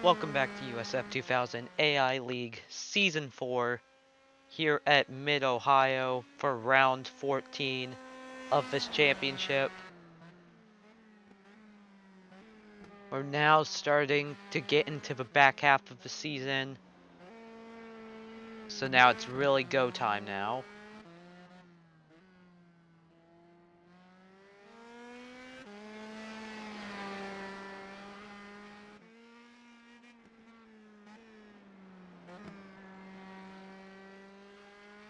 Welcome back to USF 2000 AI League Season 4 here at Mid-Ohio for round 14 of this championship. We're now starting to get into the back half of the season. So now it's really go time now.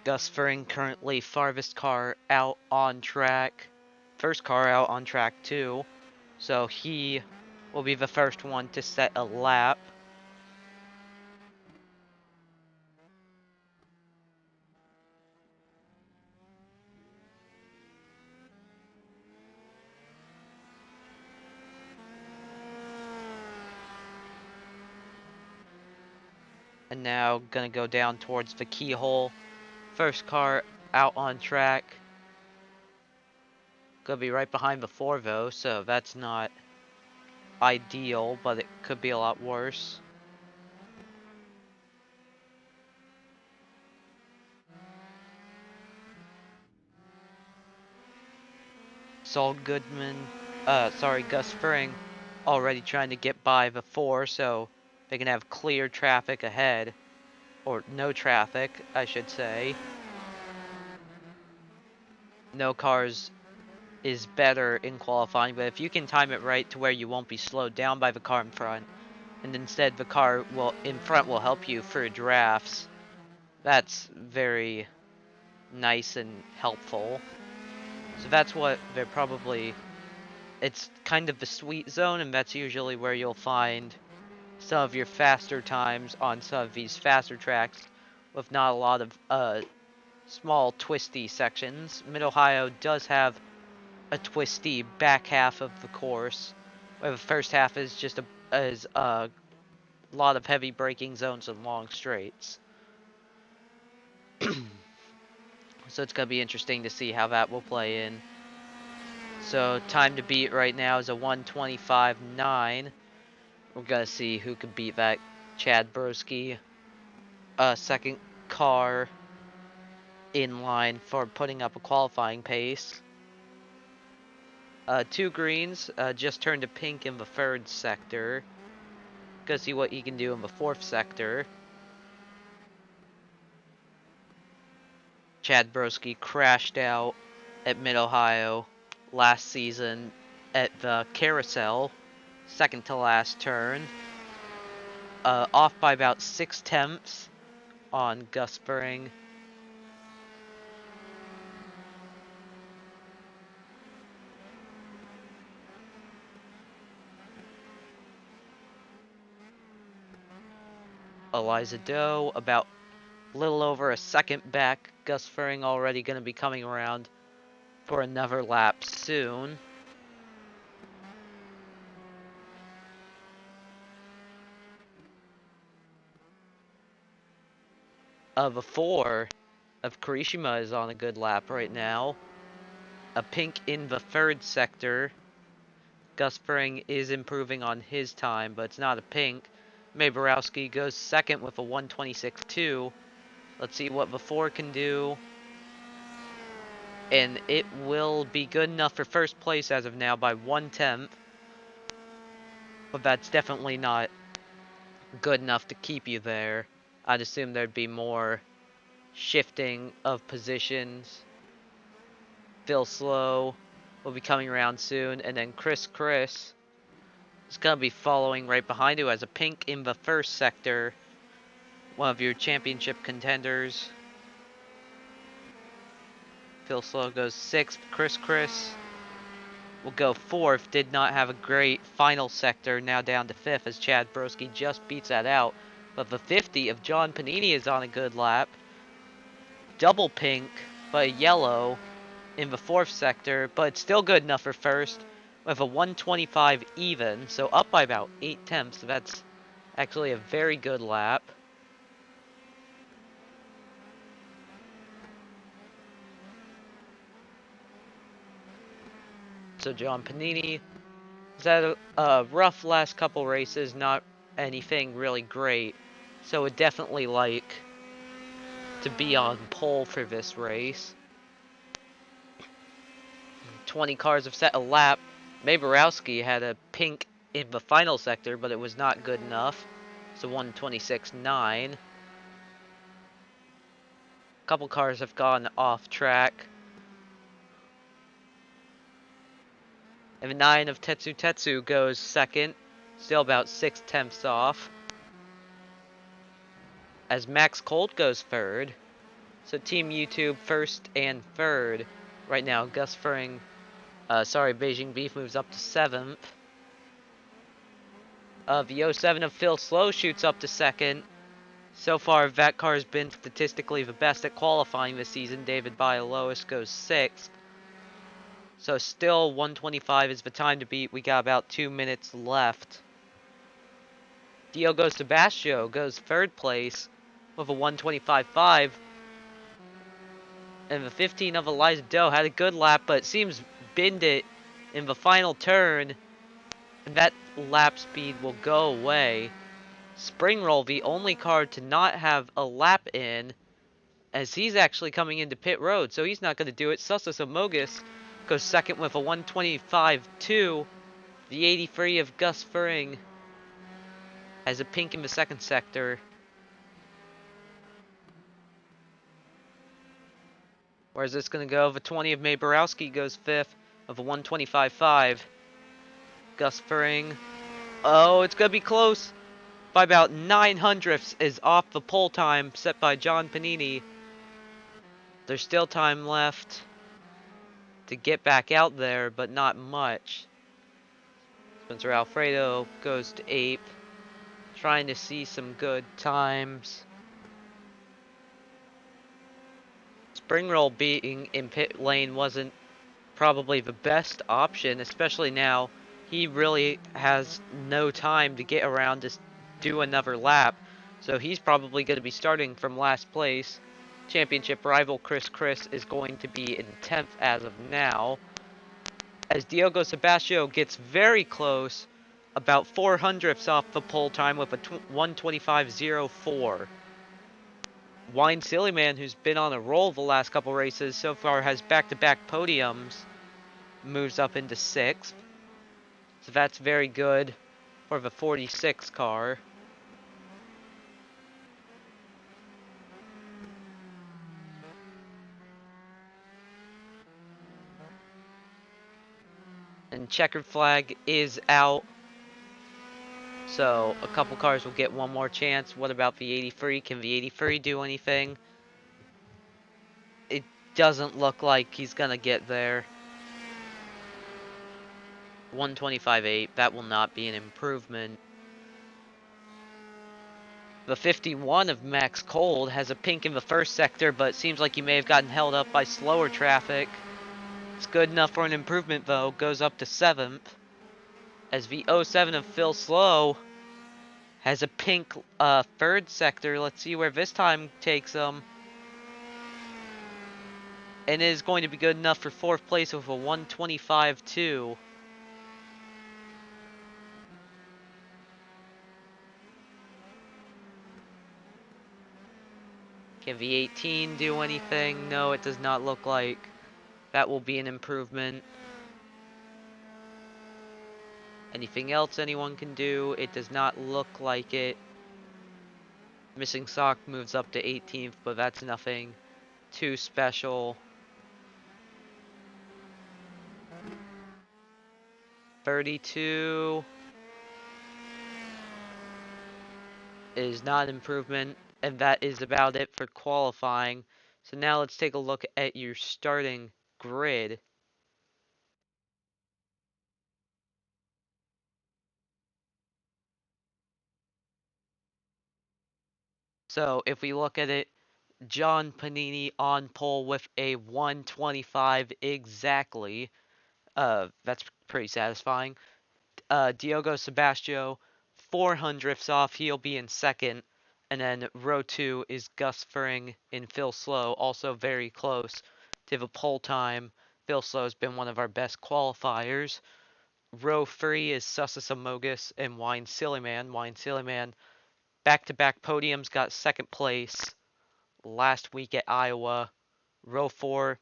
Gus Fring currently farthest car out on track. First car out on track 2. So he will be the first one to set a lap. And now gonna go down towards the keyhole. First car out on track. Gonna be right behind the 4 though, so that's not ideal, but it could be a lot worse. Saul Goodman, Gus Fring, already trying to get by the 4 so they can have clear traffic ahead. Or no traffic, I should say. No cars is better in qualifying, but if you can time it right to where you won't be slowed down by the car in front, and instead the car in front will help you through drafts, that's very nice and helpful. So that's what they're probably, it's kind of the sweet zone, and that's usually where you'll find some of your faster times on some of these faster tracks with not a lot of small twisty sections. Mid-Ohio does have a twisty back half of the course, where the first half is just a lot of heavy braking zones and long straights. So it's going to be interesting to see how that will play in. So time to beat right now is a 1:25.9. We're going to see who can beat that Chad Broski. Second car in line for putting up a qualifying pace. 2 greens, just turned to pink in the 3rd sector. Gonna see what he can do in the 4th sector. Chad Broski crashed out at Mid-Ohio last season at the carousel, second to last turn. Off by about 6/10 on Gus Fring. Eliza Doe about a little over a second back. Gus Fring already going to be coming around for another lap soon. The 4 of Kirishima is on a good lap right now. A pink in the 3rd sector. Gus Fring is improving on his time, but it's not a pink. May Borowski goes second with a 1:26.2. Let's see what the 4 can do. And it will be good enough for first place as of now by 1/10. But that's definitely not good enough to keep you there. I'd assume there'd be more shifting of positions. Phil Slow will be coming around soon. And then Chris is going to be following right behind, who has a pink in the 1st sector. One of your championship contenders. Phil Slow goes 6th. Chris will go 4th. Did not have a great final sector. Now down to 5th as Chad Broski just beats that out. But the 50 of John Panini is on a good lap. Double pink, but a yellow in the 4th sector. But it's still good enough for first with a 1:25 even. So up by about 8/10. So that's actually a very good lap. So John Panini has had a rough last couple races, not anything really great. So would definitely like to be on pole for this race. 20 cars have set a lap. Maborowski had a pink in the final sector, but it was not good enough. So 126.9. A couple cars have gone off track. And the 9 of Tetsu Tetsu goes second, still about 6/10 off. As Max Colt goes third. So Team YouTube first and third. Right now, Gus Fring, Beijing Beef moves up to 7th. The 07 of Phil Slow shoots up to 2nd. So far, that car has been statistically the best at qualifying this season. David Bialois goes 6th. So still 125 is the time to beat. We got about 2 minutes left. Diogo Sebastio goes 3rd place with a 125.5. And the 15 of Eliza Doe had a good lap, but seems binned it in the final turn. And that lap speed will go away. Springroll, the only car to not have a lap in, as he's actually coming into pit road, so he's not going to do it. Sussus Amogus goes second with a 125.2. The 83 of Gus Fring has a pink in the second sector. Where's this going to go? The 20 of May Borowski goes fifth of a 125.5. Gus Fring. Oh, it's going to be close. By about 9 hundredths is off the pole time set by John Panini. There's still time left to get back out there, but not much. Spencer Alfredo goes to 8th, trying to see some good times. Springroll being in pit lane wasn't probably the best option, especially now. He really has no time to get around to do another lap, so he's probably going to be starting from last place. Championship rival Chris is going to be in 10th as of now. As Diogo Sebastio gets very close, about 4 hundredths off the pole time with a 125.04. Wine Silly Man, who's been on a roll the last couple races, so far has back-to-back podiums, moves up into 6th. So that's very good for the 46 car. And checkered flag is out. So a couple cars will get one more chance. What about the 83? Can the 83 do anything? It doesn't look like he's gonna get there. 125.8, that will not be an improvement. The 51 of Max Cold has a pink in the first sector, but it seems like he may have gotten held up by slower traffic. It's good enough for an improvement, though. Goes up to 7th. As the 07 of Phil Slow has a pink third sector. Let's see where this time takes him. And it is going to be good enough for 4th place with a 125.2. Can V18 do anything? No, it does not look like that will be an improvement. Anything else anyone can do? It does not look like it. Missing Sock moves up to 18th, but that's nothing too special. 32 is not an improvement, and that is about it for qualifying. So now let's take a look at your starting grid. So if we look at it, John Panini on pole with a 125 exactly. That's pretty satisfying. Diogo Sebastio, 4 hundredths off. He'll be in second. And then row 2 is Gus Fring and Phil Slow, also very close to the pole time. Phil Slow has been one of our best qualifiers. row 3 is Sussasamogus and Wine Sillyman. Wine Sillyman, back-to-back podiums, got second place last week at Iowa. Row 4,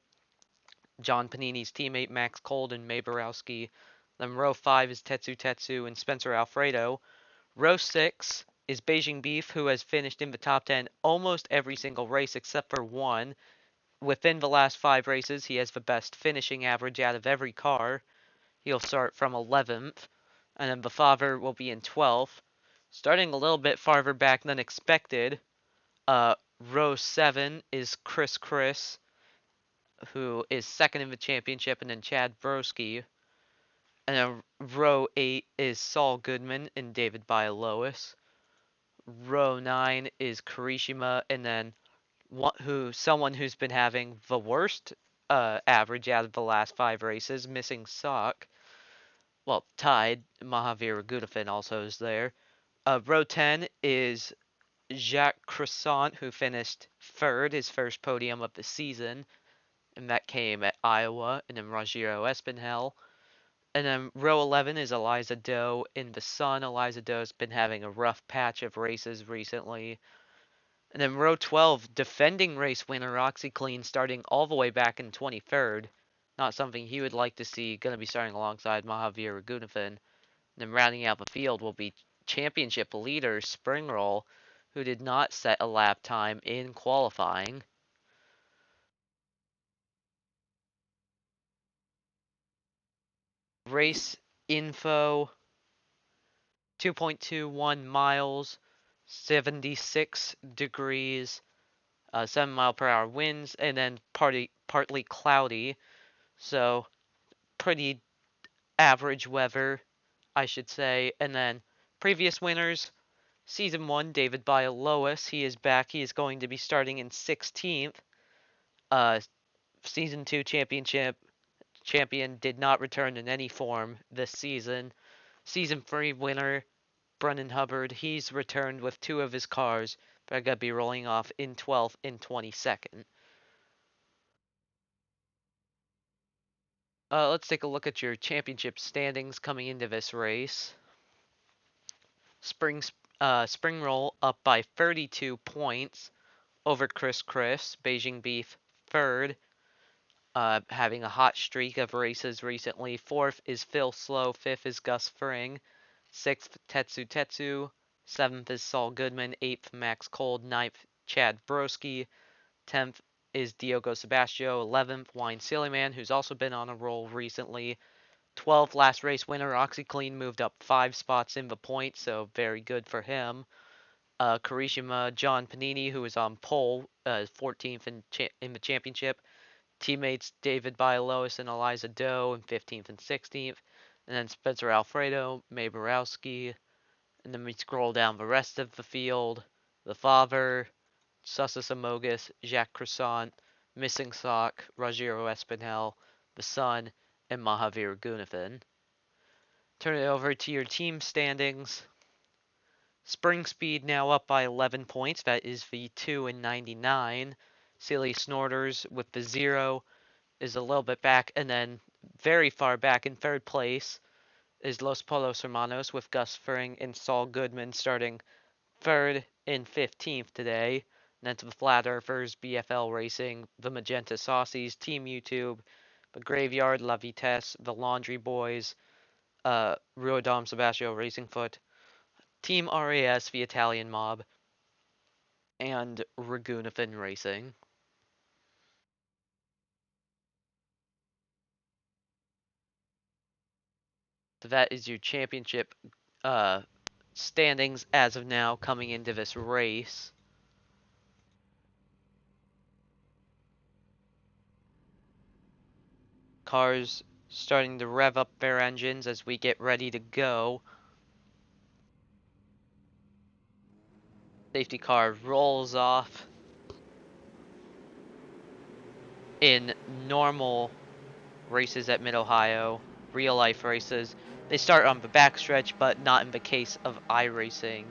John Panini's teammate Max Cold and May Borowski. Then row 5 is Tetsu Tetsu and Spencer Alfredo. Row 6 is Beijing Beef, who has finished in the top 10 almost every single race except for one. Within the last 5 races, he has the best finishing average out of every car. He'll start from 11th, and then the father will be in 12th. Starting a little bit farther back than expected, row 7 is Chris, who is second in the championship, and then Chad Broski. And then row 8 is Saul Goodman and David Bialois. Row 9 is Karishima, and then someone who's been having the worst average out of the last 5 races, missing Sock. Well, tied. Mahavir Gudafin also is there. Row 10 is Jacques Croissant, who finished third, his first podium of the season, and that came at Iowa, and then Rogero Espinel. And then row 11 is Eliza Doe in the Sun. Eliza Doe's been having a rough patch of races recently. And then row 12, defending race winner OxyClean starting all the way back in 23rd. Not something he would like to see, going to be starting alongside Mahavir Raghunathan. Then rounding out the field will be championship leader Springroll, who did not set a lap time in qualifying. Race info, 2.21 miles, 76 degrees, 7-mile-per-hour winds, and then partly cloudy. So pretty average weather, I should say. And then previous winners, Season 1, David Bialois, he is back. He is going to be starting in 16th. Season 2 champion did not return in any form this season. Season 3 winner, Brennan Hubbard, he's returned with 2 of his cars, but are going to be rolling off in 12th and 22nd. Let's take a look at your championship standings coming into this race. Springroll up by 32 points over Chris. Beijing Beef third, having a hot streak of races recently. Fourth is Phil Slow. Fifth is Gus Fring. Sixth, Tetsu. Seventh is Saul Goodman. Eighth, Max Cold. Ninth, Chad Broski. 10th is Diogo Sebastio. 11th, Wine Sillyman, who's also been on a roll recently. 12th, last race winner, OxyClean, moved up 5 spots in the points, so very good for him. Karishima, John Panini, who is on pole, 14th in the championship. Teammates David Bialois and Eliza Doe in 15th and 16th. And then Spencer Alfredo, May Borowski. And then we scroll down the rest of the field. The father, Sussus Amogus, Jacques Croissant, Missing Sock, Rogero Espinel, the Sun, and Mahavir Gunathan. Turn it over to your team standings. Spring Speed now up by 11 points. That is the 2 and 99. Silly Snorters with the 0 is a little bit back. And then very far back in third place is Los Polos Hermanos with Gus Fring and Saul Goodman starting third and 15th today. And then to the Flat Earthers, BFL Racing, the Magenta Saucies, Team YouTube, the Graveyard, La Vitesse, the Laundry Boys, Ruodam Sebastio Racing Foot, Team RAS, the Italian Mob, and Raghunathan Racing. So that is your championship standings as of now coming into this race. Cars starting to rev up their engines as we get ready to go. Safety car rolls off. In normal races at Mid-Ohio, real life races, they start on the backstretch, but not in the case of iRacing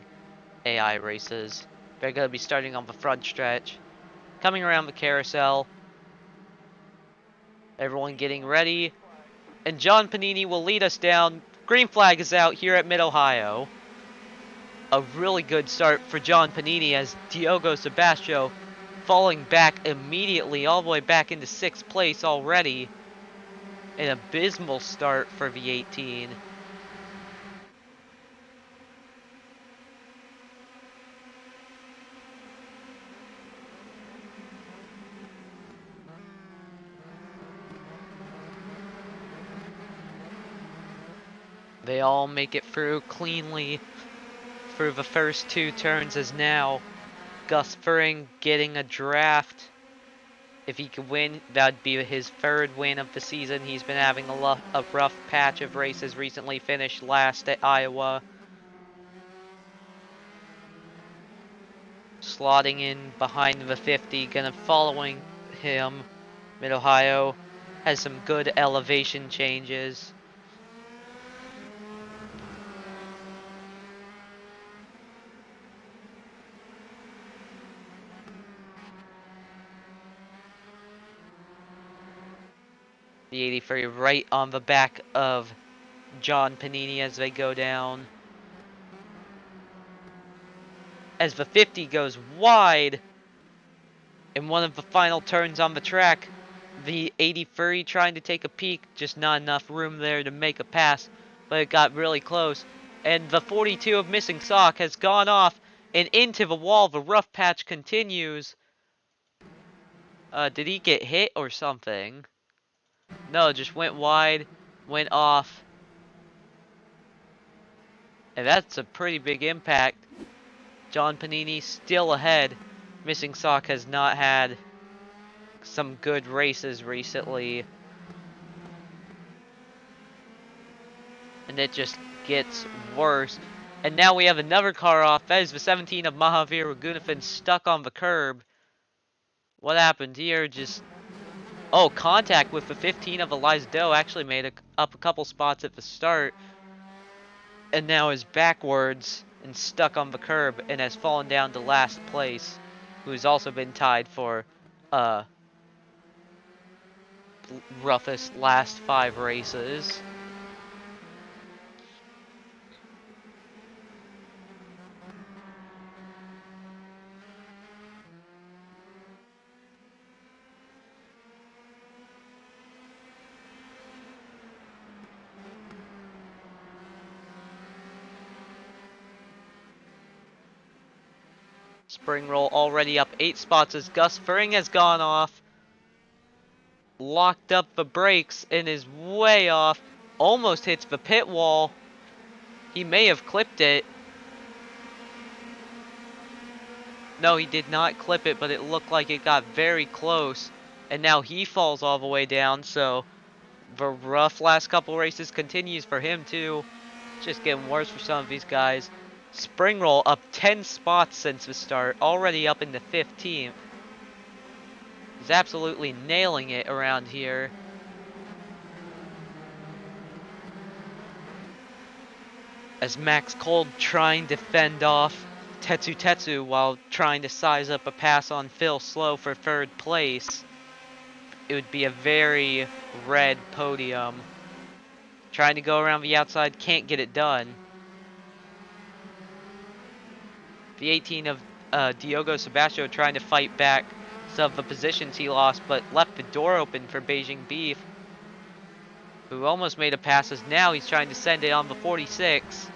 AI races. They're going to be starting on the front stretch, coming around the carousel, everyone getting ready, and John Panini will lead us down Green flag is out here at Mid-Ohio. A really good start for John Panini as Diogo Sebastião falling back immediately all the way back into 6th place already. An abysmal start for V18. They all make it through cleanly through the first 2 turns as now Gus Furring getting a draft. If he could win, that'd be his 3rd win of the season. He's been having a rough patch of races recently, finished last at Iowa. Slotting in behind the 50, gonna following him. Mid-Ohio has some good elevation changes. The 83 right on the back of John Panini as they go down. As the 50 goes wide in one of the final turns on the track, the 83 trying to take a peek, just not enough room there to make a pass, but it got really close. And the 42 of Missing Sock has gone off and into the wall. The rough patch continues. Did he get hit or something? No, just went wide, went off. And that's a pretty big impact. John Panini still ahead. Missing Sock has not had some good races recently. And it just gets worse. And now we have another car off. That is the 17 of Mahavir Raghunathan stuck on the curb. What happened here? Just... Oh, contact with the 15 of Eliza Doe. Actually made up a couple spots at the start. And now is backwards and stuck on the curb and has fallen down to last place. Who's also been tied for roughest last 5 races. Spring roll already up 8 spots as Gus Furring has gone off. Locked up the brakes and is way off. Almost hits the pit wall. He may have clipped it. No, he did not clip it, but it looked like it got very close. And now he falls all the way down, so the rough last couple races continues for him too. Just getting worse for some of these guys. Spring roll up 10 spots since the start, already up into 15th. He's absolutely nailing it around here. As Max Cold trying to fend off Tetsu while trying to size up a pass on Phil Slow for 3rd place. It would be a very red podium. Trying to go around the outside, can't get it done. The 18 of Diogo Sebastião trying to fight back some of the positions he lost, but left the door open for Beijing Beef, who almost made a pass as now he's trying to send it on the 46.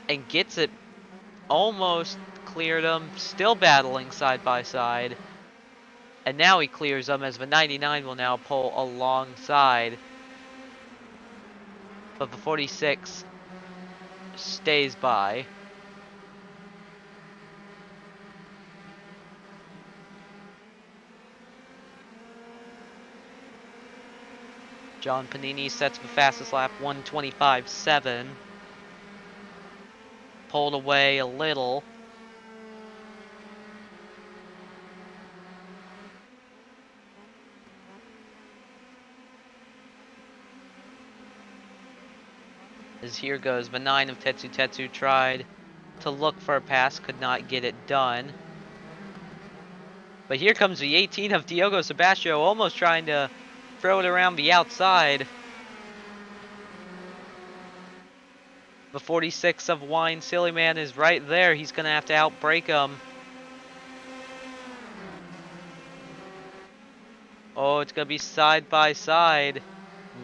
And gets it, almost cleared him, still battling side by side. And now he clears them as the 99 will now pull alongside. But the 46 stays by. John Panini sets the fastest lap, 1:25.7. Pulled away a little. As here goes, the 9 of Tetsu tried to look for a pass, could not get it done. But here comes the 18 of Diogo Sebastião, almost trying to throw it around the outside. The 46 of Wine Silly Man is right there. He's going to have to outbrake him. Oh, it's going to be side by side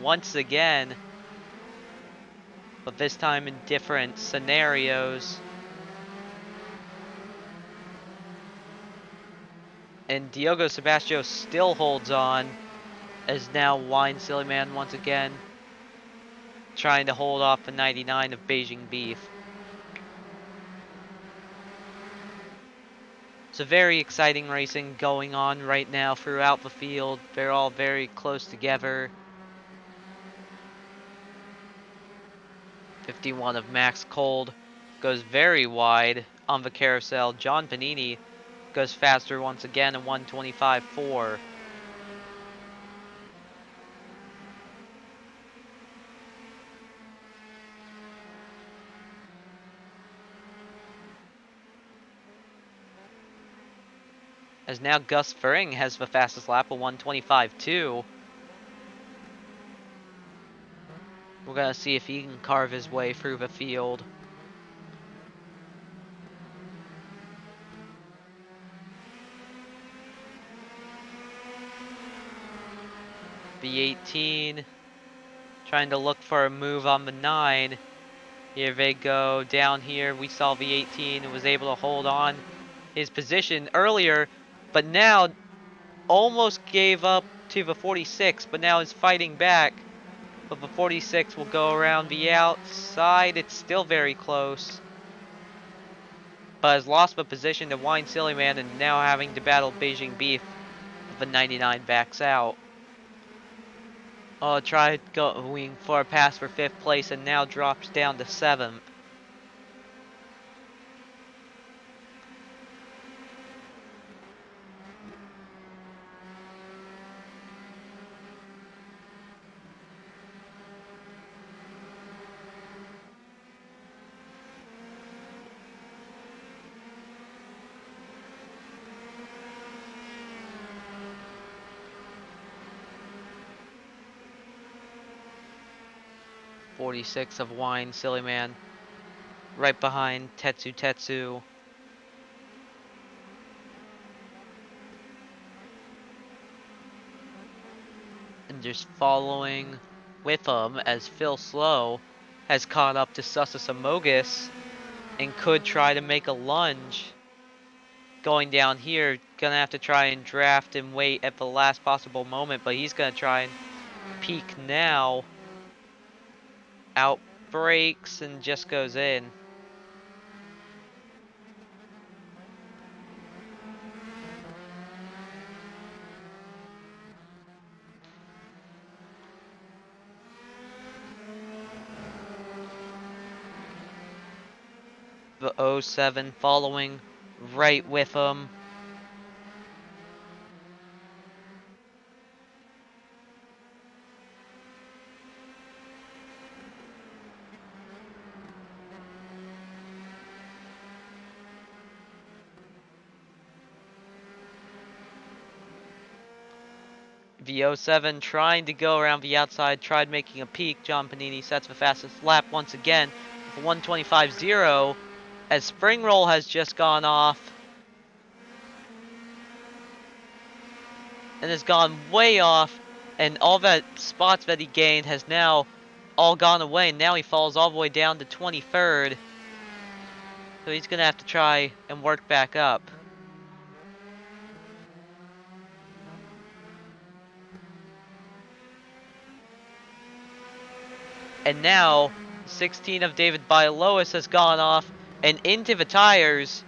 once again. But this time in different scenarios. And Diogo Sebastio still holds on, as now Wine Silly Man once again trying to hold off the 99 of Beijing Beef. It's a very exciting racing going on right now throughout the field. They're all very close together. 51 of Max Cold goes very wide on the carousel. John Panini goes faster once again in 125.4. As now Gus Fring has the fastest lap of 125.2. We're going to see if he can carve his way through the field. V18 trying to look for a move on the 9. Here they go down here. We saw V18 was able to hold on his position earlier, but now almost gave up to the 46, but now is fighting back. But the 46 will go around the outside. It's still very close, but has lost the position to Wine Silly Man and now having to battle Beijing Beef. The 99 backs out. Oh, tried going for a pass for 5th place and now drops down to 7th. .46 of Wine Silly Man, right behind Tetsu. And just following with him as Phil Slow has caught up to Sussa Samogus and could try to make a lunge. Going down here, gonna have to try and draft and wait at the last possible moment, but he's gonna try and peak now. Out brakes and just goes in. The 07 following right with him. The 07 trying to go around the outside, tried making a peak. John Panini sets the fastest lap once again with 125.0 as Spring Roll has just gone off and has gone way off, and all that spots that he gained has now all gone away, and now he falls all the way down to 23rd. So he's going to have to try and work back up. And now 16 of David Bialois has gone off and into the tires.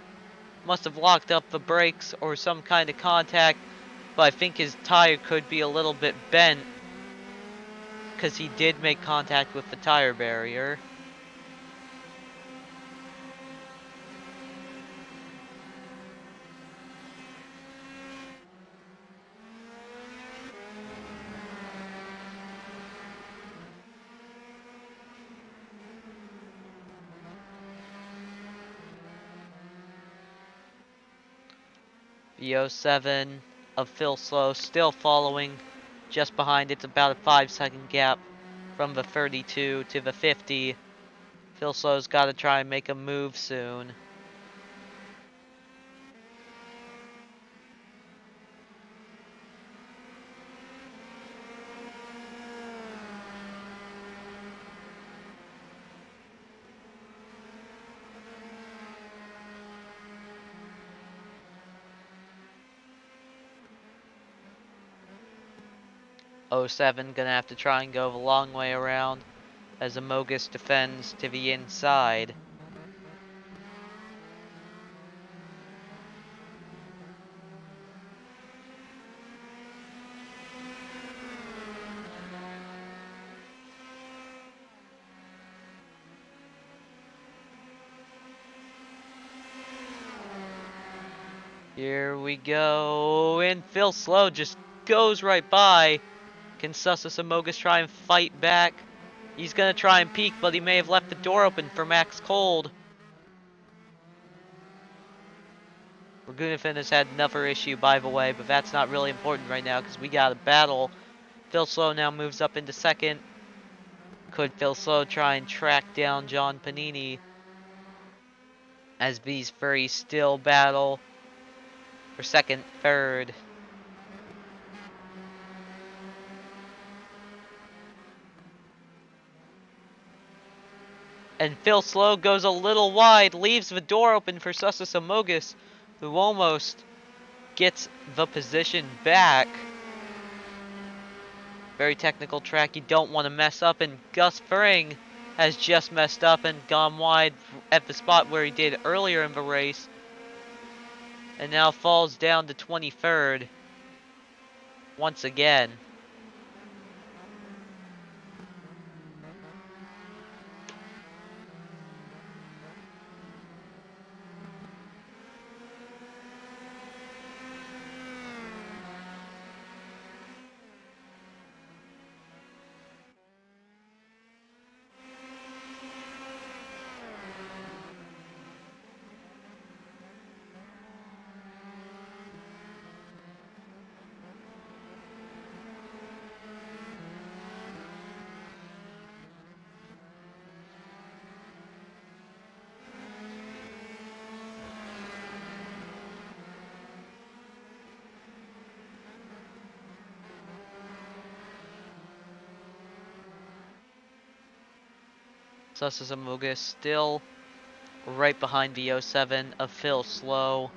Must have locked up the brakes or some kind of contact, but I think his tire could be a little bit bent because he did make contact with the tire barrier. The 07 of Phil Slow still following just behind. It's about a 5-second gap from the 32 to the 50. Phil Slow's got to try and make a move soon. '07 gonna have to try and go the long way around as Amogus defends to the inside. Here we go, and Phil Slow just goes right by. Can Sussus Amogus try and fight back? He's gonna try and peek, but he may have left the door open for Max Cold. Ragunafin has had another issue, by the way, but that's not really important right now because we got a battle. Phil Slow now moves up into second. Could Phil Slow try and track down John Panini as these three still battle for second, third? And Phil Slow goes a little wide, leaves the door open for Sussus Amogus, who almost gets the position back. Very technical track you don't want to mess up, and Gus Fring has just messed up and gone wide at the spot where he did earlier in the race. And now falls down to 23rd once again. Sussus Amogus still right behind the '07 of Phil Slow.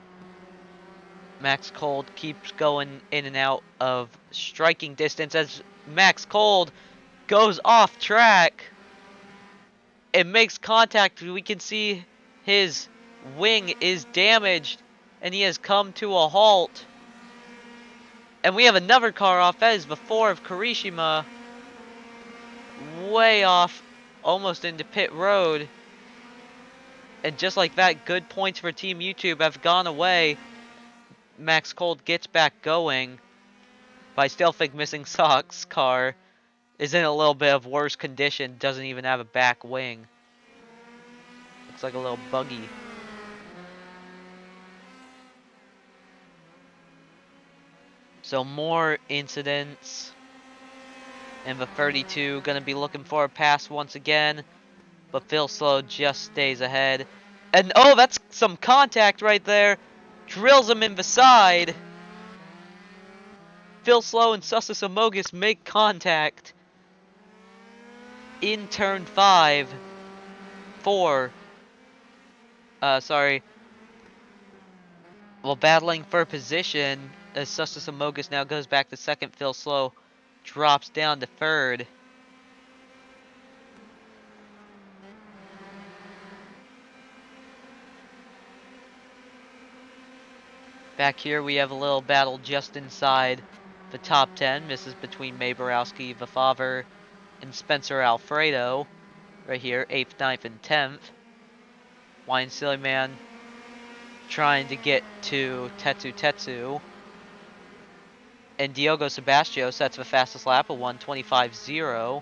Max Cold keeps going in and out of striking distance as Max Cold goes off track. It makes contact. We can see his wing is damaged and he has come to a halt. And we have another car off. That is the 4 of Kirishima. Way off, almost into pit road. And just like that, good points for Team YouTube have gone away. Max Cold gets back going. But I still think Missing Socks car is in a little bit of worse condition. Doesn't even have a back wing. Looks like a little buggy. So more incidents. And the 32 gonna be looking for a pass once again. But Phil Slow just stays ahead. And oh, that's some contact right there. Drills him in the side. Phil Slow and Sussus Amogus make contact in turn 5. 4. Sorry. While battling for position, as Sussus Amogus now goes back to second, Phil Slow drops down to third. Back here we have a little battle just inside the top 10. This is between May Borowski, the father, and Spencer Alfredo. Right here, 8th, 9th, and 10th. Wine Silly Man trying to get to Tetsu Tetsu. And Diogo Sebastio sets the fastest lap of 1:25.0.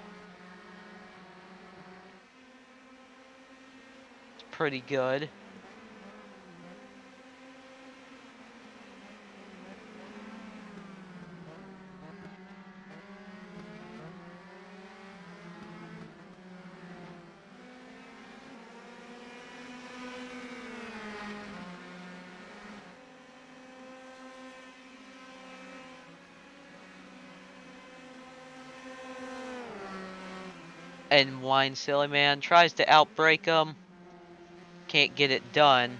It's pretty good. And Wine Silly Man tries to outbrake him. Can't get it done.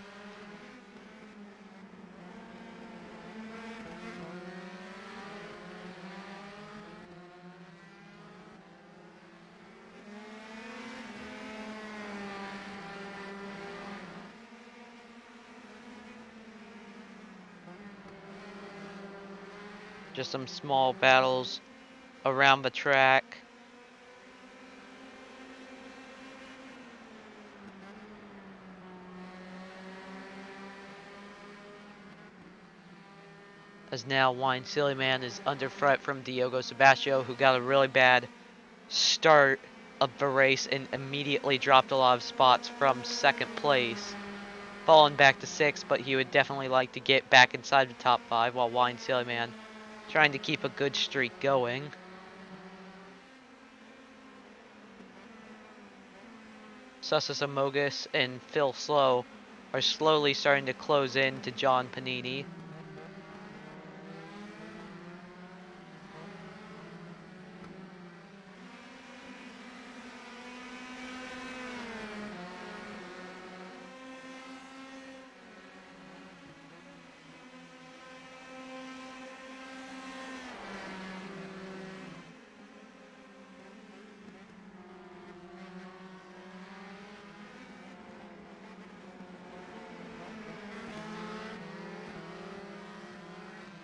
Just some small battles around the track. As now Wine Silly Man is under threat from Diogo Sebastião, who got a really bad start of the race and immediately dropped a lot of spots from second place. Falling back to 6th, but he would definitely like to get back inside the top 5 while Wine Silly Man trying to keep a good streak going. Sussus Amogus and Phil Slow are slowly starting to close in to John Panini.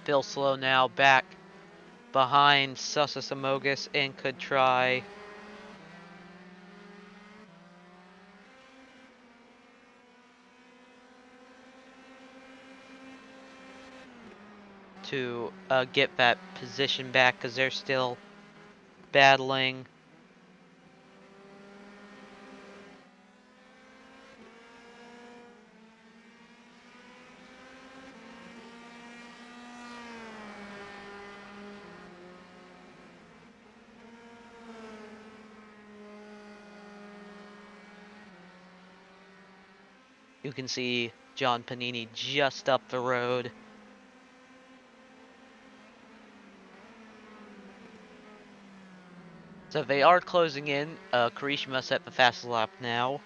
Phil Slow now back behind Sussus Amogus and could try to get that position back because they're still battling. You can see John Panini just up the road. So they are closing in. Karishima set the fastest lap now.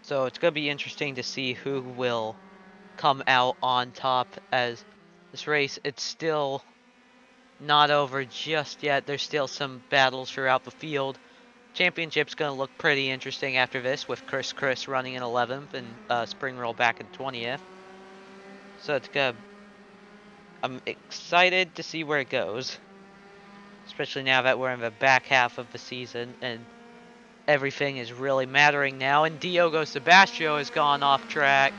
So it's going to be interesting to see who will come out on top as this race, it's still not over just yet. There's still some battles throughout the field. Championship's going to look pretty interesting after this with Chris running in 11th and Spring Roll back in 20th. So it's going to, I'm excited to see where it goes. Especially now that we're in the back half of the season and everything is really mattering now. And Diogo Sebastião has gone off track.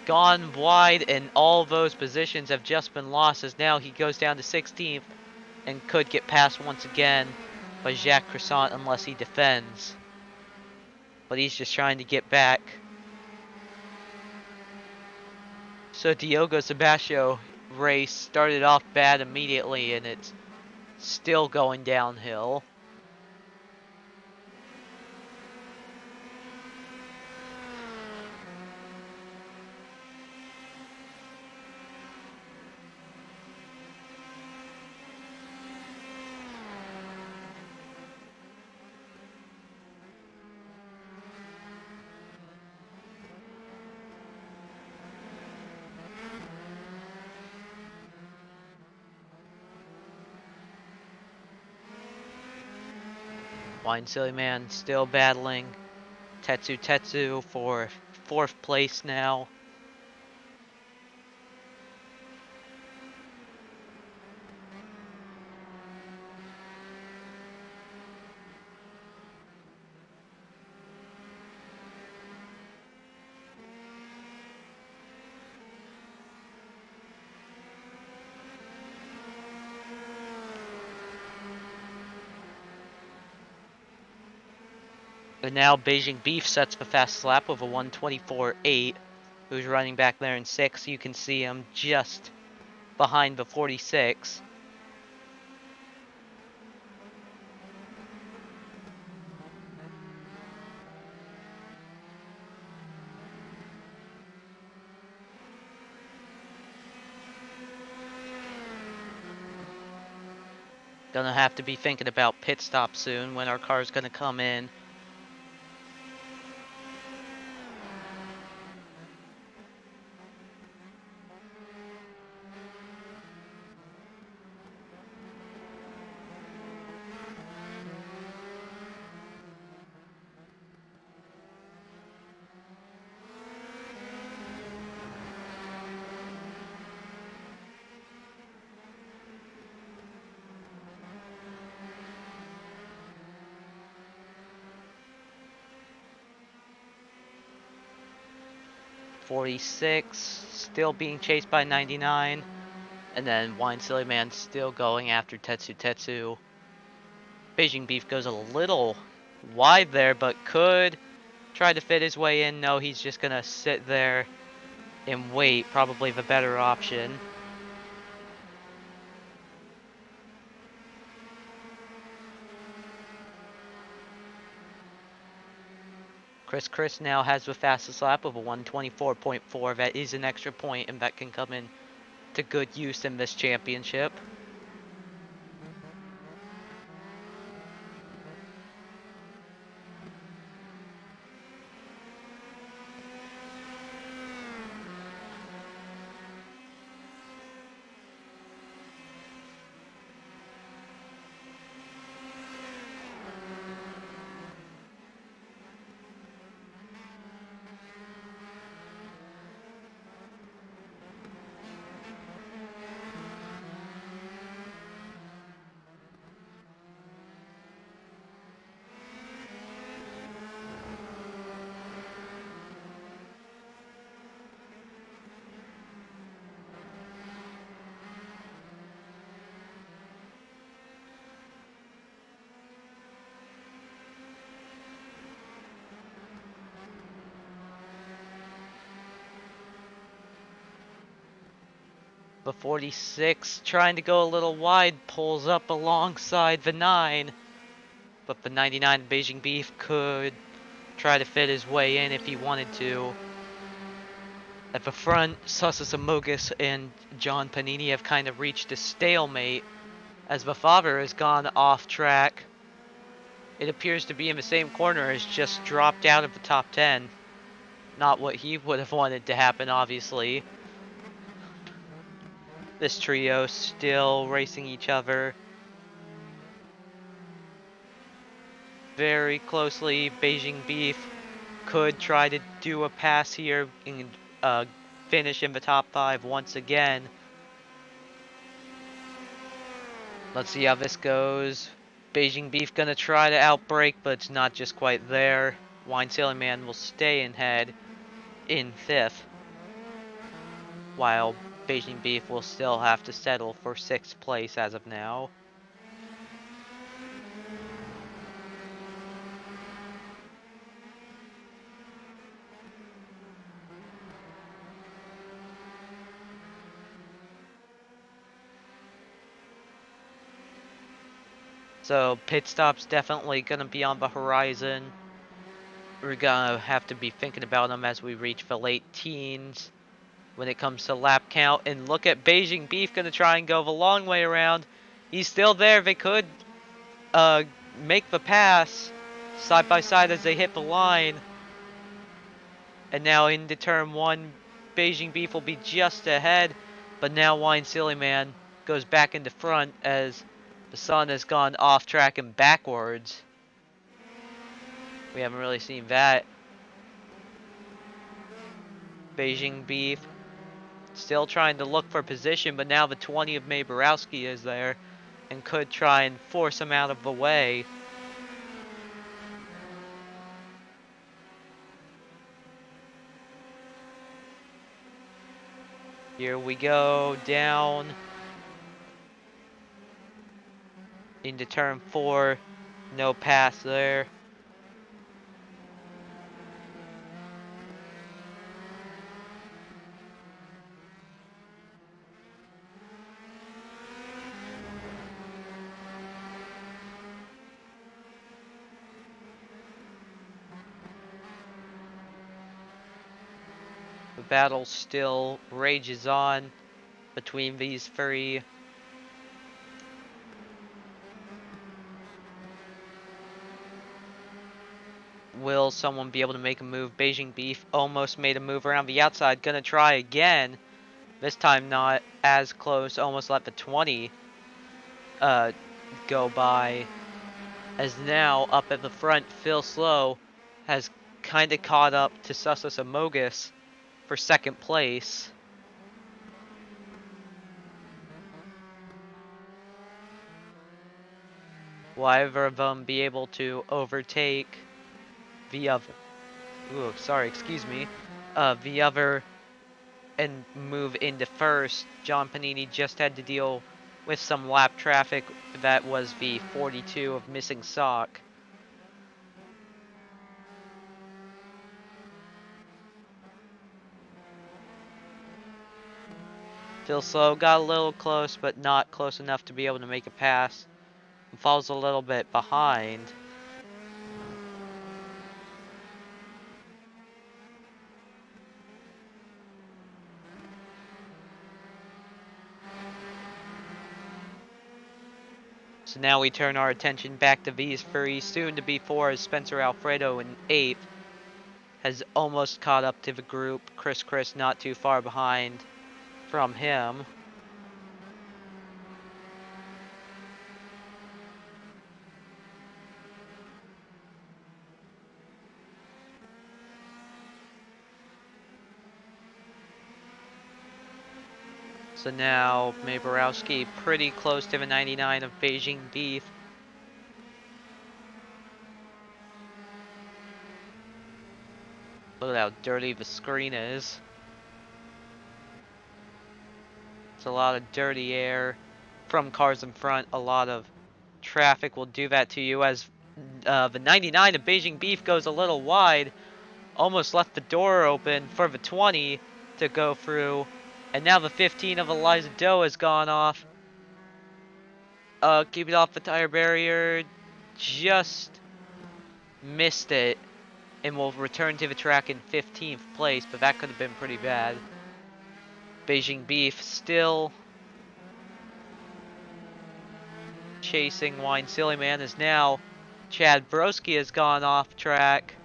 Gone wide, and all those positions have just been lost as now he goes down to 16th and could get passed once again by Jacques Crescent unless he defends. But he's just trying to get back. So Diogo Sebastião race started off bad immediately and it's still going downhill. Wine Silly Man still battling Tetsu for 4th place now. And now Beijing Beef sets the fast lap with a 1:24.8. Who's running back there in 6th. You can see him just behind the 46. Gonna have to be thinking about pit stop soon when our car's gonna come in. .46, still being chased by 99. And then Wine Silly Man still going after Tetsu Tetsu. Beijing Beef goes a little wide there, but could try to fit his way in. No, he's just gonna sit there and wait. Probably the better option. Chris now has the fastest lap of a 1:24.4. That is an extra point, and that can come in to good use in this championship. The 46 trying to go a little wide, pulls up alongside the 9. But the 99 Beijing Beef could try to fit his way in if he wanted to. At the front, Sussus Amogus and John Panini have kind of reached a stalemate as the father has gone off track. It appears to be in the same corner, has just dropped out of the top 10. Not what he would have wanted to happen, obviously. This trio still racing each other very closely. Beijing Beef could try to do a pass here and finish in the top 5 once again. Let's see how this goes. Beijing Beef gonna try to outbrake, but it's not just quite there. Wine Sailing Man will stay in head in 5th, while Beijing Beef will still have to settle for 6th place as of now. So pit stop's definitely gonna be on the horizon. We're gonna have to be thinking about them as we reach the late teens when it comes to lap count. And look at Beijing Beef gonna try and go the long way around. He's still there. They could make the pass side by side as they hit the line. And now into turn 1, Beijing Beef will be just ahead. But now Wine Silly Man goes back into front as the sun has gone off track and backwards. We haven't really seen that. Beijing Beef still trying to look for position, but now the 20 of May Borowski is there and could try and force him out of the way. Here we go, down into turn 4. No pass there. battle still rages on between these three. Will someone be able to make a move? Beijing Beef almost made a move around the outside. Gonna try again. This time not as close. Almost let the 20 go by. As now, up at the front, Phil Slow has kind of caught up to Sussus Amogus for second place. Will either of them be able to overtake the other? Ooh, sorry, excuse me. The other and move into first. John Panini just had to deal with some lap traffic. That was the 42 of Missing Sock. Phil Slow got a little close, but not close enough to be able to make a pass. Falls a little bit behind. So now we turn our attention back to these three, soon to be four, as Spencer Alfredo in 8th has almost caught up to the group. Chris not too far behind from him. So now Maborowski pretty close to the 99 of Beijing Beef. Look at how dirty the screen is. It's a lot of dirty air from cars in front. A lot of traffic will do that to you, as the 99 of Beijing Beef goes a little wide. Almost left the door open for the 20 to go through. And now the 15 of Eliza Doe has gone off. Keep it off the tire barrier. Just missed it. And will return to the track in 15th place, but that could have been pretty bad. Beijing Beef still chasing Wine Silly Man, as now Chad Broski has gone off track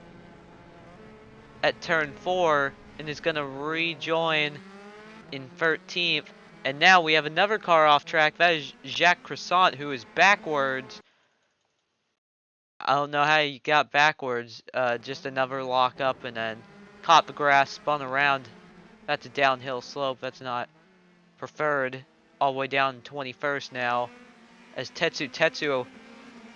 at turn 4 and is going to rejoin in 13th. And now we have another car off track. That is Jacques Croissant, who is backwards. I don't know how he got backwards. Just another lock up and then caught the grass, spun around. That's a downhill slope. That's not preferred. All the way down 21st now. As Tetsu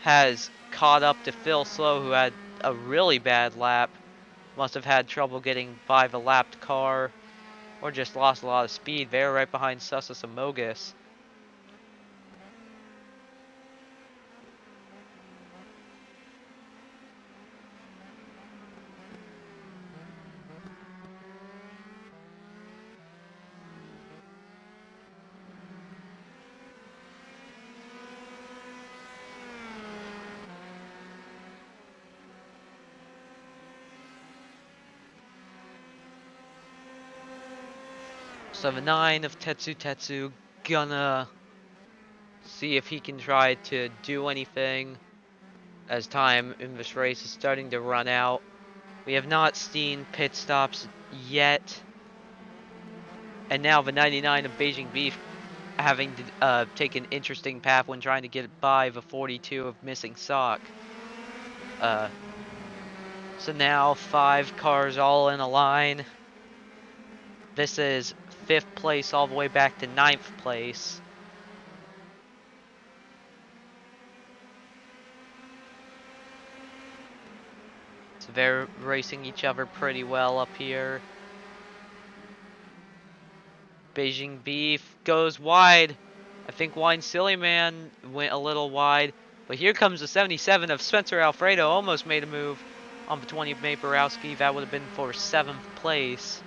has caught up to Phil Slow, who had a really bad lap. Must have had trouble getting by the lapped car, or just lost a lot of speed. They're right behind Sussus Amogus. So the 9 of Tetsu gonna see if he can try to do anything, as time in this race is starting to run out. We have not seen pit stops yet. And now the 99 of Beijing Beef having to take an interesting path when trying to get by the 42 of Missing Sock. So now 5 cars all in a line. This is 5th place all the way back to 9th place. So they're racing each other pretty well up here. Beijing Beef goes wide. I think Wine Silly Man went a little wide. But here comes the 77 of Spencer Alfredo. Almost made a move on the 20 of Maborowski. That would have been for 7th place.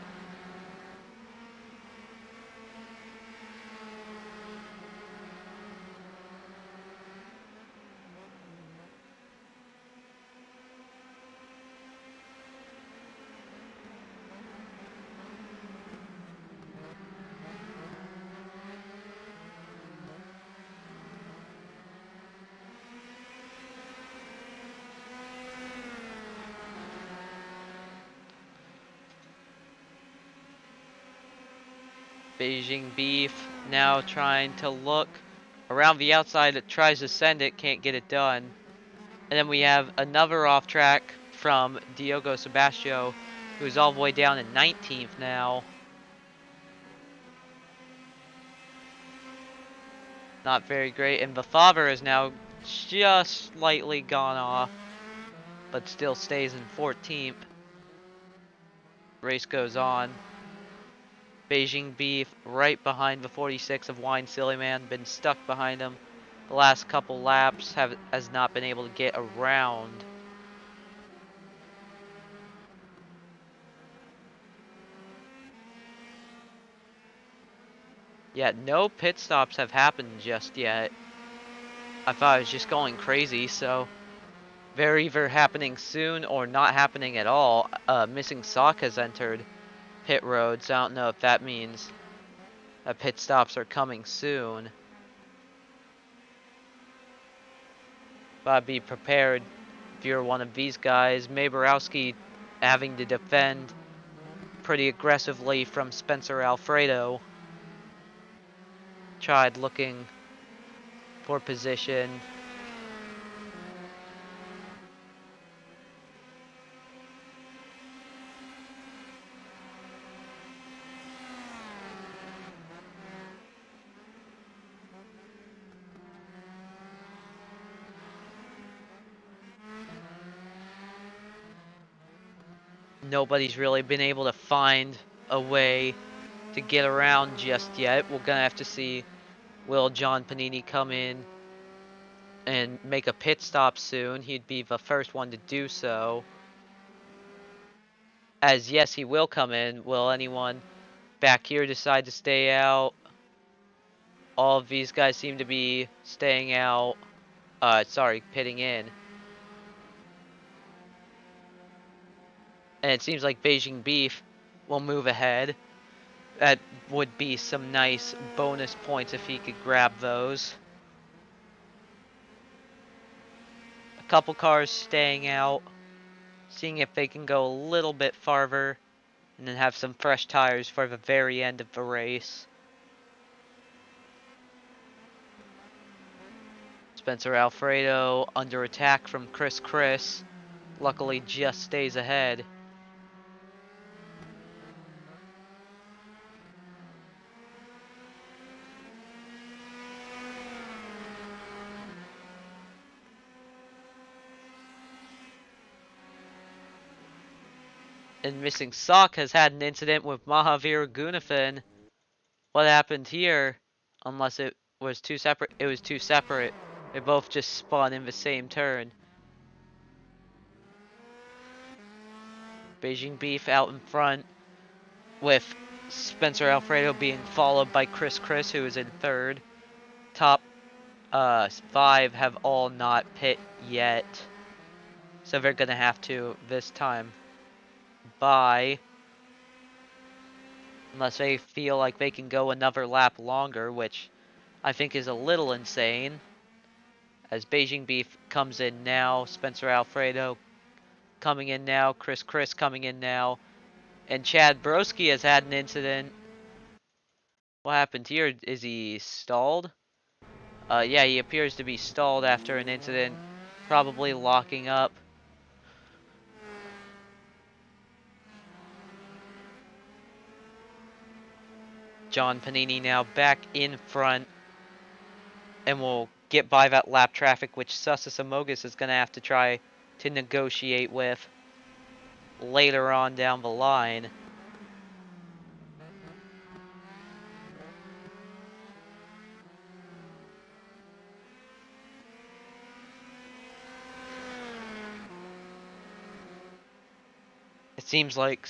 Beijing Beef now trying to look around the outside. It tries to send it, can't get it done. And then we have another off track from Diogo Sebastio, who's all the way down in 19th now. Not very great. And the father is now just slightly gone off, but still stays in 14th. Race goes on. Beijing Beef right behind the 46 of Wine Silly Man, been stuck behind him the last couple laps, has not been able to get around. Yeah, no pit stops have happened just yet. I thought it was just going crazy, so they're either happening soon or not happening at all. Missing Sock has entered pit road, so I don't know if that means that pit stops are coming soon. But be prepared if you're one of these guys. Maborowski having to defend pretty aggressively from Spencer Alfredo. Tried looking for position. Nobody's really been able to find a way to get around just yet. We're gonna have to see, will John Panini come in and make a pit stop soon? He'd be the first one to do so. As yes, he will come in. Will anyone back here decide to stay out? All of these guys seem to be staying out. Sorry, pitting in. And it seems like Beijing Beef will move ahead. That would be some nice bonus points if he could grab those. A couple cars staying out, seeing if they can go a little bit farther, and then have some fresh tires for the very end of the race. Spencer Alfredo under attack from Chris. Luckily just stays ahead. And Missing Sock has had an incident with Mahavir Gunafin. What happened here? Unless it was two separate. It was two separate. They both just spun in the same turn. Beijing Beef out in front, with Spencer Alfredo being followed by Chris, who is in third. Top 5 have all not pit yet, so they're gonna have to this time buy, unless they feel like they can go another lap longer, which I think is a little insane. As Beijing Beef comes in now, Spencer Alfredo coming in now, Chris coming in now, and Chad Broski has had an incident. What happened here? Is he stalled? Yeah, he appears to be stalled after an incident, probably locking up. John Panini now back in front, and will get by that lap traffic, which Sussus Amogus is going to have to try to negotiate with later on down the line. It seems like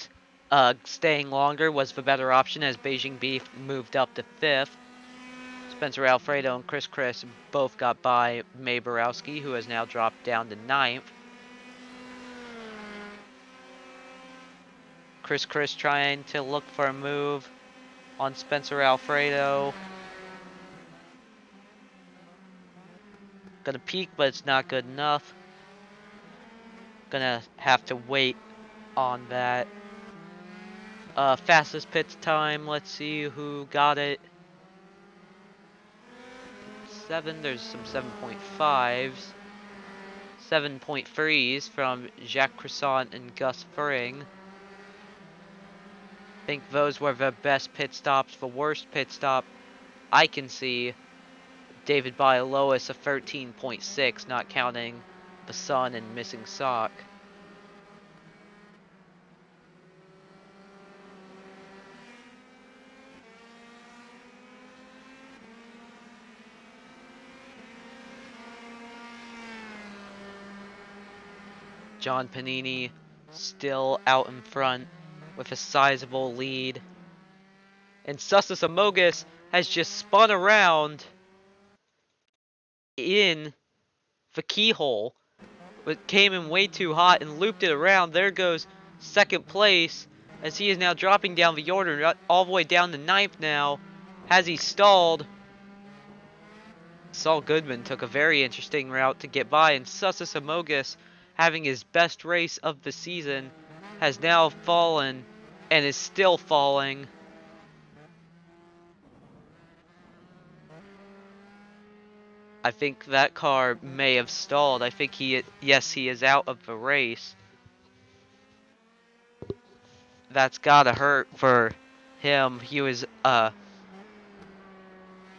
staying longer was the better option as Beijing Beef moved up to 5th. Spencer Alfredo and Chris both got by May Borowski, who has now dropped down to 9th. Chris trying to look for a move on Spencer Alfredo. Gonna peak, but it's not good enough. Gonna have to wait on that. Fastest pit time, let's see who got it. 7, there's some 7.5s. 7.3s from Jacques Croissant and Gus Fring. I think those were the best pit stops. The worst pit stop I can see, David Bialois, a 13.6, not counting the sun and missing sock. John Panini still out in front with a sizable lead. And Sussus Amogus has just spun around in the keyhole. But came in way too hot and looped it around. There goes second place as he is now dropping down the order all the way down to 9th now. Has he stalled? Saul Goodman took a very interesting route to get by, and Sussus Amogus, having his best race of the season, has now fallen and is still falling. I think that car may have stalled. I think yes, he is out of the race. That's gotta hurt for him. He was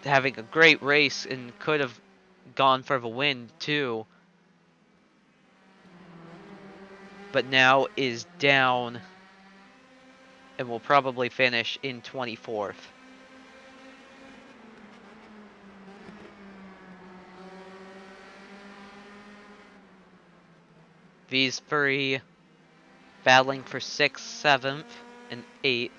having a great race and could have gone for the win too. But now is down and will probably finish in 24th. These three battling for 6th, 7th, and 8th.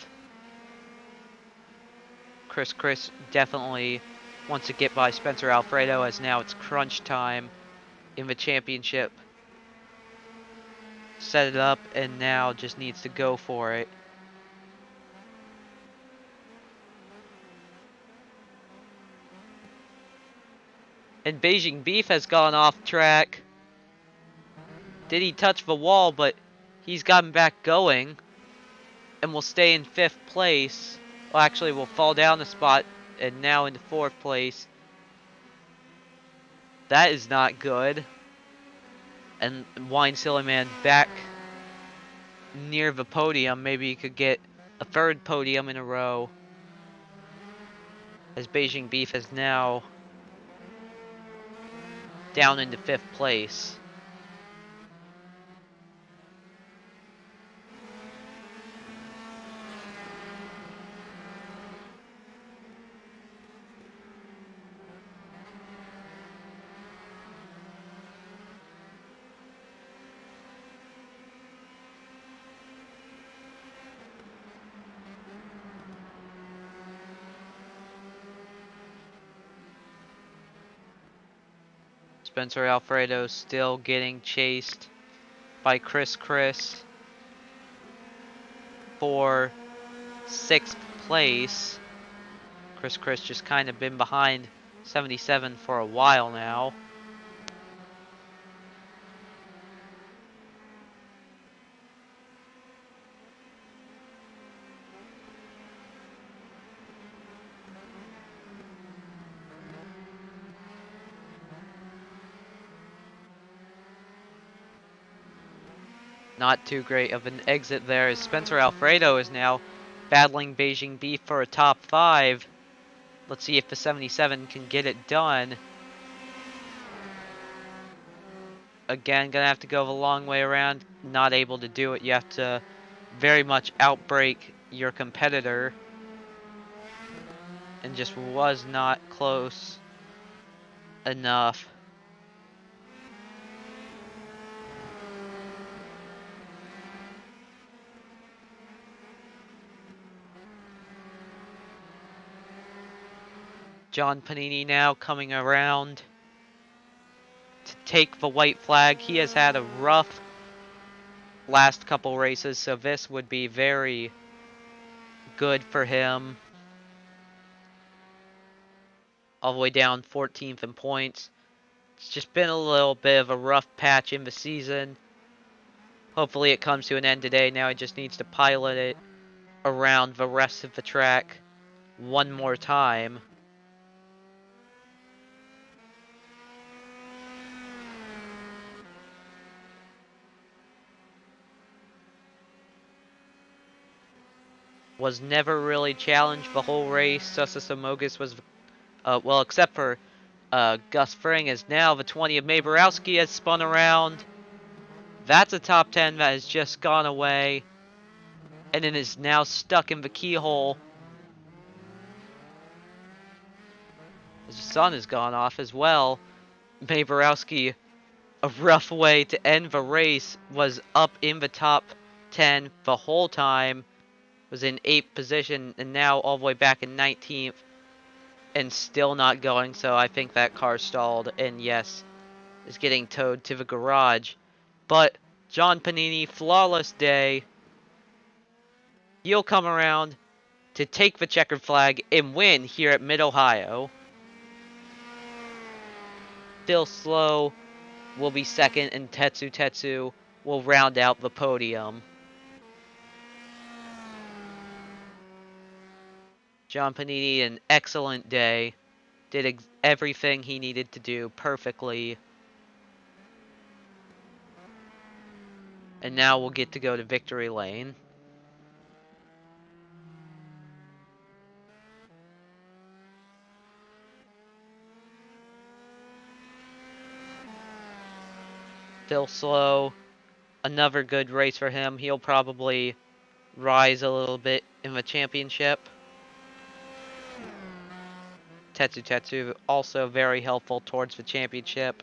Chris definitely wants to get by Spencer Alfredo, as now it's crunch time in the championship. Set it up and now just needs to go for it. And Beijing Beef has gone off track. Did he touch the wall? But he's gotten back going and will stay in 5th place. Well, actually, will fall down a spot and now into 4th place. That is not good. And Wine Silly Man back near the podium. Maybe he could get a 3rd podium in a row, as Beijing Beef is now down into 5th place. Spencer Alfredo still getting chased by Chris for 6th place. Chris just kind of been behind 77 for a while now. Not too great of an exit there, as Spencer Alfredo is now battling Beijing Beef for a top 5. Let's see if the 77 can get it done. Again, gonna have to go the long way around. Not able to do it. You have to very much outbrake your competitor. And just was not close enough. John Panini now coming around to take the white flag. He has had a rough last couple races, so this would be very good for him. All the way down 14th in points. It's just been a little bit of a rough patch in the season. Hopefully it comes to an end today. Now he just needs to pilot it. around the rest of the track one more time. Was never really challenged the whole race. Susasamogus was, well, except for Gus Fring, is now the 20 of Maborowski has spun around. That's a top 10 that has just gone away. And it is now stuck in the keyhole. The sun has gone off as well. Maborowski, a rough way to end the race, was up in the top 10 the whole time. Was in 8th position and now all the way back in 19th. And still not going, so I think that car stalled. And yes, is getting towed to the garage. But John Panini, flawless day. He'll come around to take the checkered flag and win here at Mid-Ohio. Still slow will be second, and Tetsu will round out the podium. John Panini, an excellent day. Did everything he needed to do perfectly. And now we'll get to go to victory lane. Still slow. Another good race for him. He'll probably rise a little bit in the championship. Tetsu also very helpful towards the championship.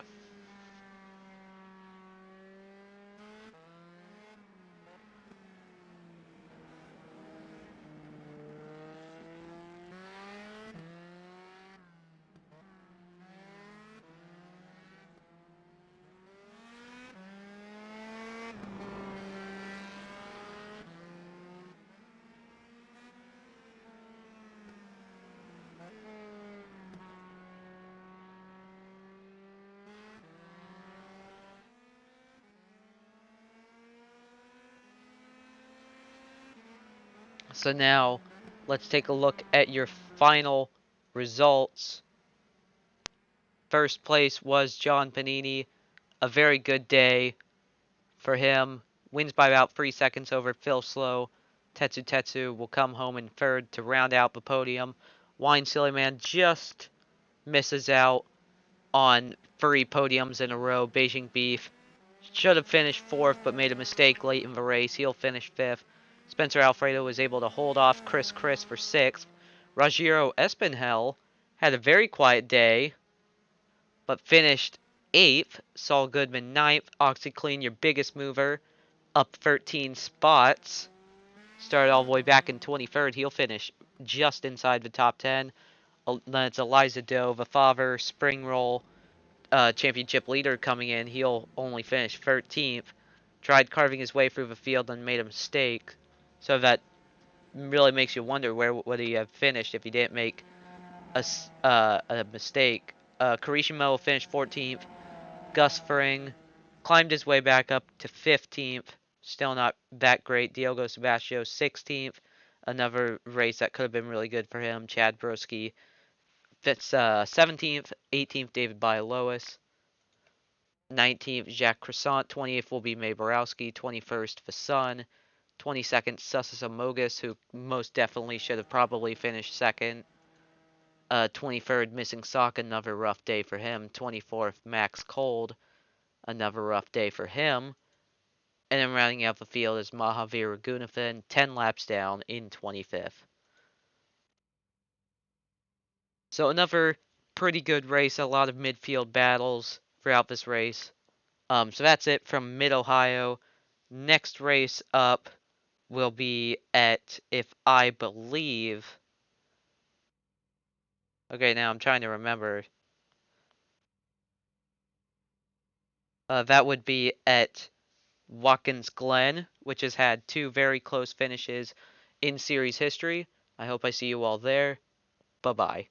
So now, let's take a look at your final results. First place was John Panini. A very good day for him. Wins by about 3 seconds over Phil Slow. Tetsu will come home in third to round out the podium. Wine Silly Man just misses out on 3 podiums in a row. Beijing Beef should have finished 4th, but made a mistake late in the race. He'll finish 5th. Spencer Alfredo was able to hold off Chris for 6th. Rogero Espinhel had a very quiet day, but finished 8th. Saul Goodman 9th. OxyClean, your biggest mover, up 13 spots. Started all the way back in 23rd. He'll finish just inside the top 10. Then it's Eliza Doe, the father, Spring Roll, championship leader coming in. He'll only finish 13th. Tried carving his way through the field and made a mistake. So that really makes you wonder where would he have finished if he didn't make a mistake. Karishima finished 14th. Gus Fring climbed his way back up to 15th. Still not that great. Diogo Sebastio 16th. Another race that could have been really good for him. Chad Broski 17th. 18th David Bialois. 19th Jacques Croissant. 20th will be May Borowski. 21st the Sun. 22nd Sussus Amogus, who most definitely should have probably finished second. 23rd Missing Sock, another rough day for him. 24th Max Cold, another rough day for him. And then rounding out the field is Mahavir Raghunathan, 10 laps down in 25th. So another pretty good race, a lot of midfield battles throughout this race. So that's it from Mid-Ohio. Next race up will be at, if I believe... Okay, now I'm trying to remember. That would be at Watkins Glen, which has had 2 very close finishes in series history. I hope I see you all there. Bye-bye.